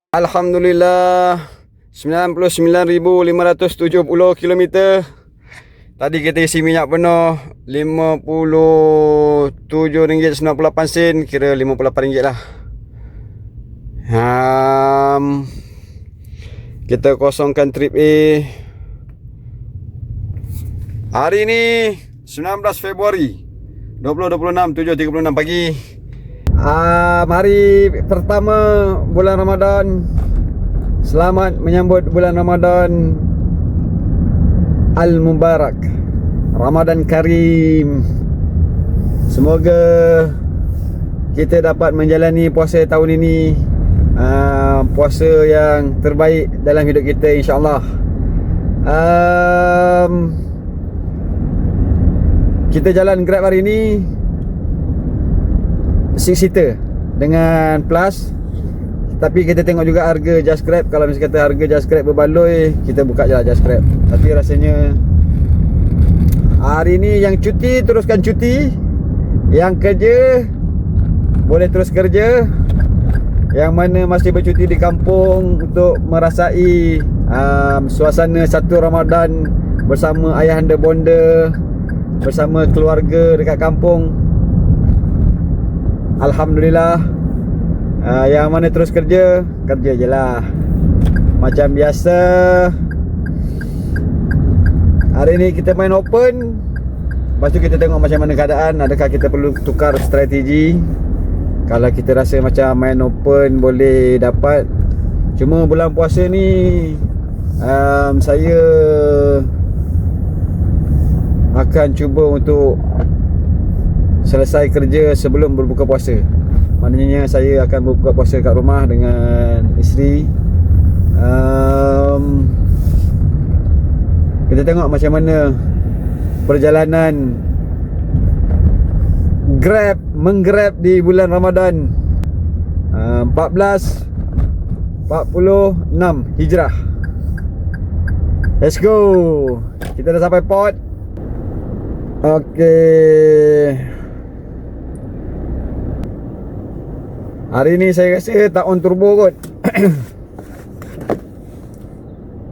Alhamdulillah 99,570 kilometer. Tadi kita isi minyak penuh RM57.98, kira RM58 lah. Kita kosongkan trip A. Hari ni 19 Februari 2026, 7.36 pagi. Hari pertama bulan Ramadan. Selamat menyambut bulan Ramadan Al-Mubarak, Ramadan Karim. Semoga kita dapat menjalani puasa tahun ini, puasa yang terbaik dalam hidup kita, insyaAllah. Kita jalan Grab hari ini 6-seater dengan plus. Tapi kita tengok juga harga Just Grab. Kalau misalnya kata harga Just Grab berbaloi, kita buka je lah Just Grab. Tapi rasanya hari ni yang cuti teruskan cuti, yang kerja boleh terus kerja, yang mana masih bercuti di kampung untuk merasai suasana satu Ramadan bersama ayahanda bonda, bersama keluarga dekat kampung. Alhamdulillah. Yang mana terus kerja, kerja je lah macam biasa. Hari ni kita main open. Lepas tu kita tengok macam mana keadaan. Adakah kita perlu tukar strategi. Kalau kita rasa macam main open boleh dapat. Cuma bulan puasa ni saya akan cuba untuk selesai kerja sebelum berbuka puasa. Maknanya saya akan berbuka puasa kat rumah dengan isteri. Kita tengok macam mana perjalanan Grab, menggrab di bulan Ramadan 1446 Hijrah. Let's go. Kita dah sampai port. Okey. Hari ni saya rasa tak on turbo kot.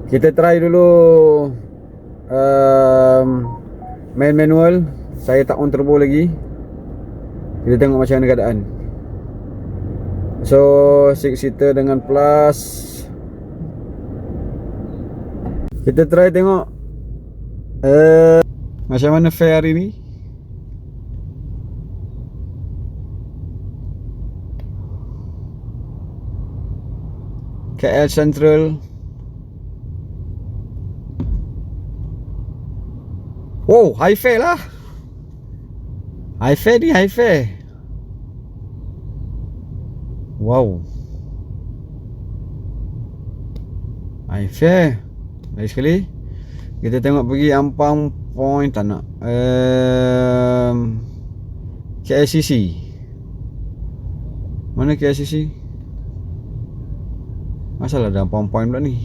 Kita try dulu main manual. Saya tak on turbo lagi. Kita tengok macam mana keadaan. So 6-seater dengan plus. Kita try tengok macam mana fare hari ni. KL Central. Wow, high fare lah. High fare ni, high fare. Wow, high fare. Lagi sekali kita tengok pergi Ampang Point. Tak nak KLCC. Mana KLCC? Masalah ada Ampang Point pula ni.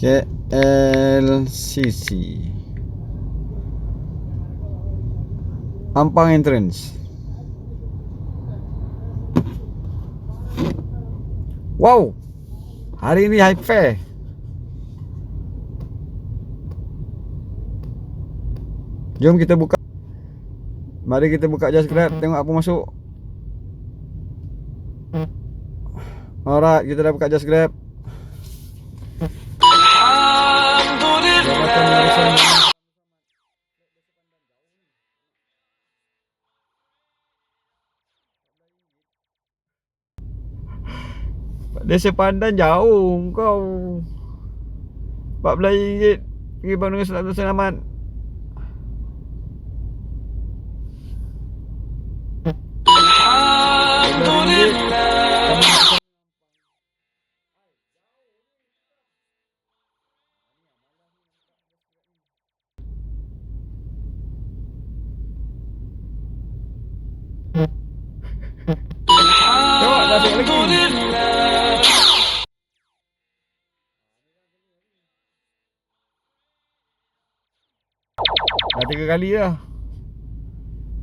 KLCC Ampang Entrance. Wow, hari ni high fare. Jom kita buka. Mari kita buka Just Grab, tengok apa masuk. Alright, kita dah buka Just Grab. Desa Pandan jauh kau. RM14 pergi Bandung Selamat. Tengok dah masuk lagi. Dah 3 kali dah.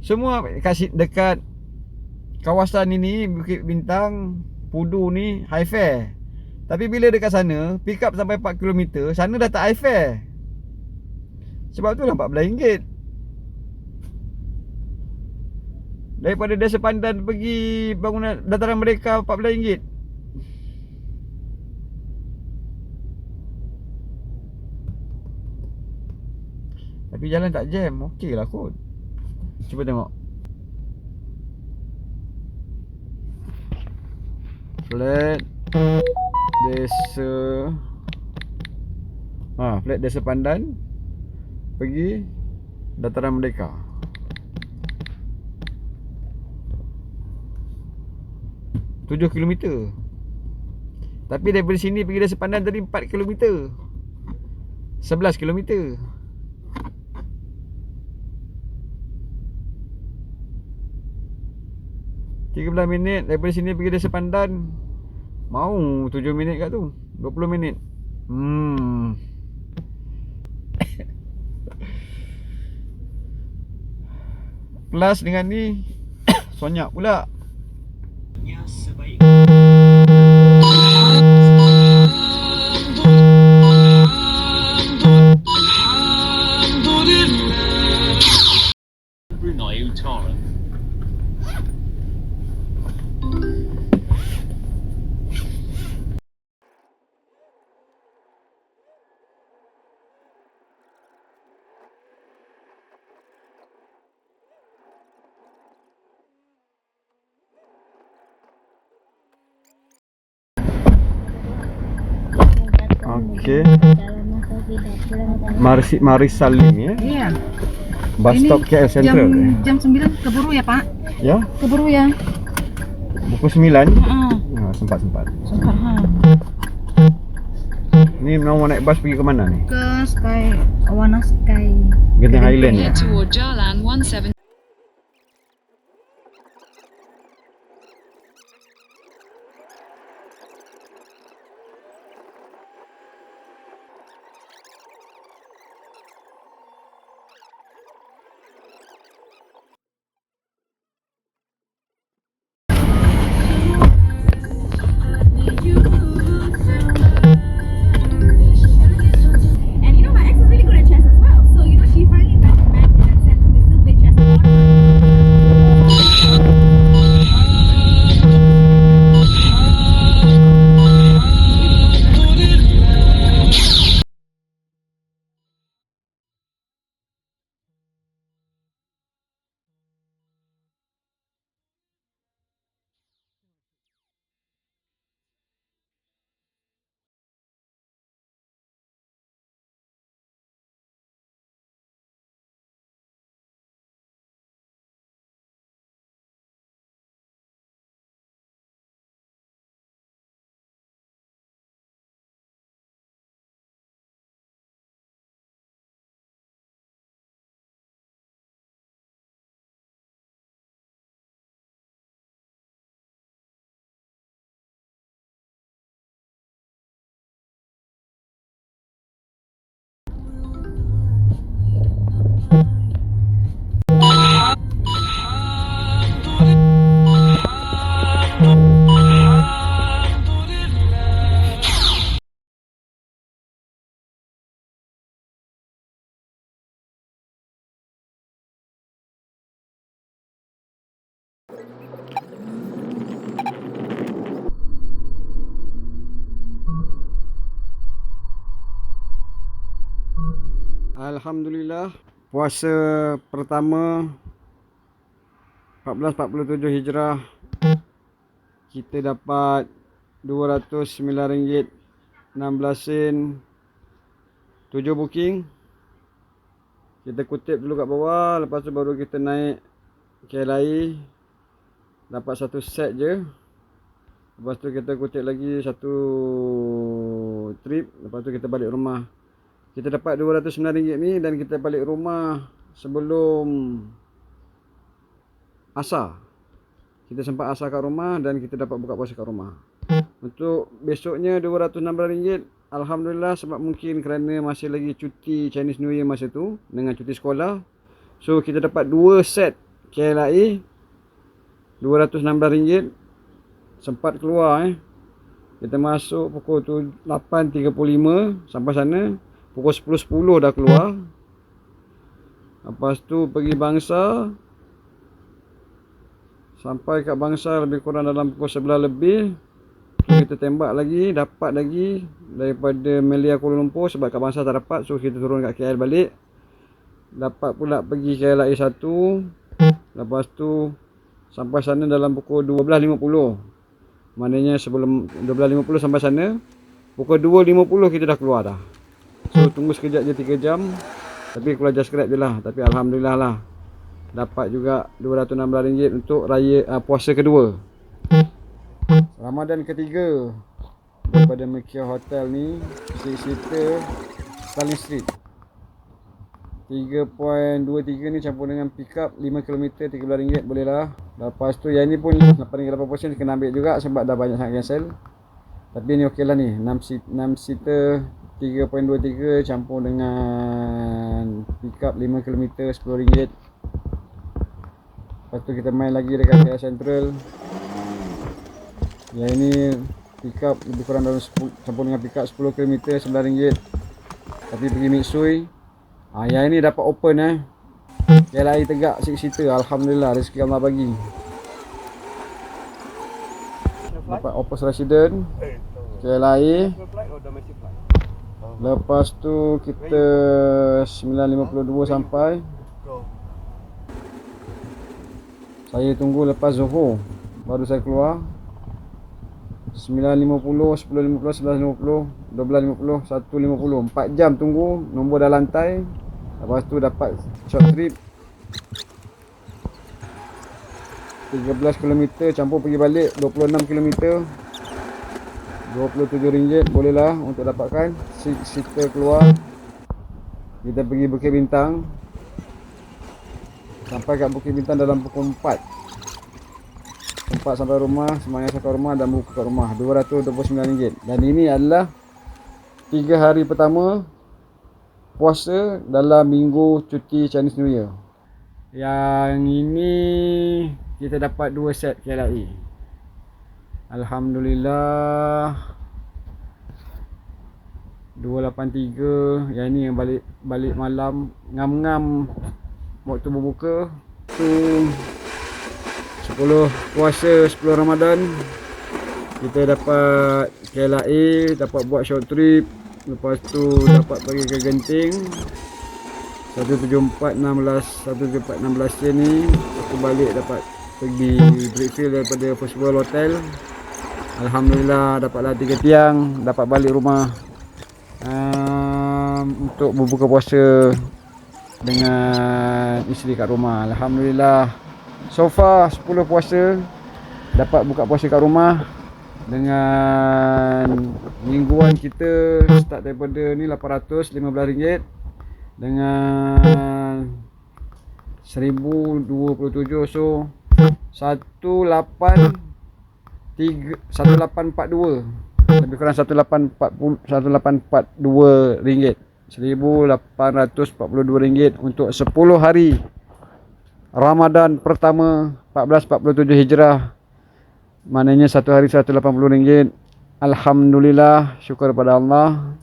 Semua dekat kawasan ini Bukit Bintang Pudu ni high fare. Tapi bila dekat sana, pick up sampai 4 km, sana dah tak high fare. Sebab tu lah RM14. Daripada Desa Pandan pergi bangunan Dataran Merdeka RM14. Tapi jalan tak jam, okey lah kot. Cuba tengok. Flat Desa Flat Desa Pandan pergi Dataran Merdeka. Tujuh kilometer. Tapi daripada sini pergi Desa Pandan tadi 4 kilometer. 11 kilometer. $13 daripada sini pergi Desa Pandan. Mau 7 minit kat tu, 20 minit. Kelas dengan ni sonyak pula. Brunei Utara. Okey. Mari Salim ya. Iya. Bus stop KL Central. Jam 9 keburu ya, Pak? Ya, Keburu ya. pukul 9. Heeh. Sempat. Sempat ha. Ni mau naik bas pergi ke mana ni? Ke Sky Awana Sky. Genting Highland ya. Head toward Jalan 17. And you know my ex is really good at chess as well. So you know she finally invented magic and said they still play chess. Alhamdulillah, puasa pertama 1447 Hijrah kita dapat RM209 16 7 booking. Kita kutip dulu kat bawah, lepas tu baru kita naik KLIA. Dapat satu set je. Lepas tu kita kutip lagi satu trip, lepas tu kita balik rumah. Kita dapat RM209 ni dan kita balik rumah sebelum asar. Kita sempat asar kat rumah dan kita dapat buka puasa kat rumah. Untuk besoknya RM216. Alhamdulillah, sebab mungkin kerana masih lagi cuti Chinese New Year masa tu dengan cuti sekolah. So kita dapat 2 set KLIA RM216. sempat keluar Kita masuk pukul 8.35 sampai sana. Pukul 10.10 dah keluar. Lepas tu pergi Bangsa. Sampai kat Bangsa lebih kurang dalam pukul 11 lebih. Kita tembak lagi, dapat lagi daripada Melia Kuala Lumpur sebab kat Bangsa tak dapat. So kita turun kat KL balik. Dapat pula pergi KLIA 1. Lepas tu sampai sana dalam pukul 12.50. Maknanya sebelum 12.50 sampai sana, pukul 2.50 kita dah keluar dah. So tunggu sekejap je 3 jam. Tapi keluar just scrap je lah. Tapi Alhamdulillah lah, dapat juga RM216 untuk raya puasa kedua, Ramadan ketiga. Daripada Mekia Hotel ni, Sita Stalin Street 3.23 ni campur dengan pick up 5km RM13 boleh lah. Lepas tu yang ni pun 8.8% kena ambil juga sebab dah banyak sangat cancel. Tapi ni okey lah ni, 6 seater 3.23 campur dengan pick up 5km RM10. Lepas tu kita main lagi dekat KL Central. Yang ini pick up lebih kurang dalam 10, campur dengan pick up 10km RM9. Tapi pergi Mitsui. Yang ini dapat open KLIA Tegak 6 seater. Alhamdulillah, rezeki Allah bagi. Dapat Opus Resident KLIA. Lepas tu kita 9.52 sampai. Saya tunggu lepas Zohor baru saya keluar. 9.50, 10.50, 11.50, 12.50, 1.50. 4 jam tunggu, nombor dah lantai. Lepas tu dapat short trip 13km campur pergi balik 26km RM27 boleh lah untuk dapatkan. Kita keluar, kita pergi Bukit Bintang. Sampai kat Bukit Bintang dalam pukul 4. Sempat sampai rumah, semuanya sampai rumah dan buka kat rumah RM229. Dan ini adalah 3 hari pertama puasa dalam minggu cuti Chinese New Year. Yang ini kita dapat 2 set KLIA. Alhamdulillah. 283. Yang ni yang balik malam ngam-ngam waktu berbuka tu 10 puasa 10 Ramadan. Kita dapat KLIA, dapat buat short trip. Lepas tu dapat pergi ke Genting 17416 ni. Aku balik dapat pergi breakfield daripada First World Hotel. Alhamdulillah dapatlah 3 tiang, dapat balik rumah untuk berbuka puasa dengan isteri kat rumah. Alhamdulillah, so far 10 puasa dapat buka puasa kat rumah. Dengan mingguan kita start daripada ni RM815 dengan 1027. So 1842, lebih kurang 1842 ringgit, RM1842 untuk 10 hari Ramadan pertama 1447 Hijrah. Maknanya satu hari RM180. Alhamdulillah, syukur kepada Allah.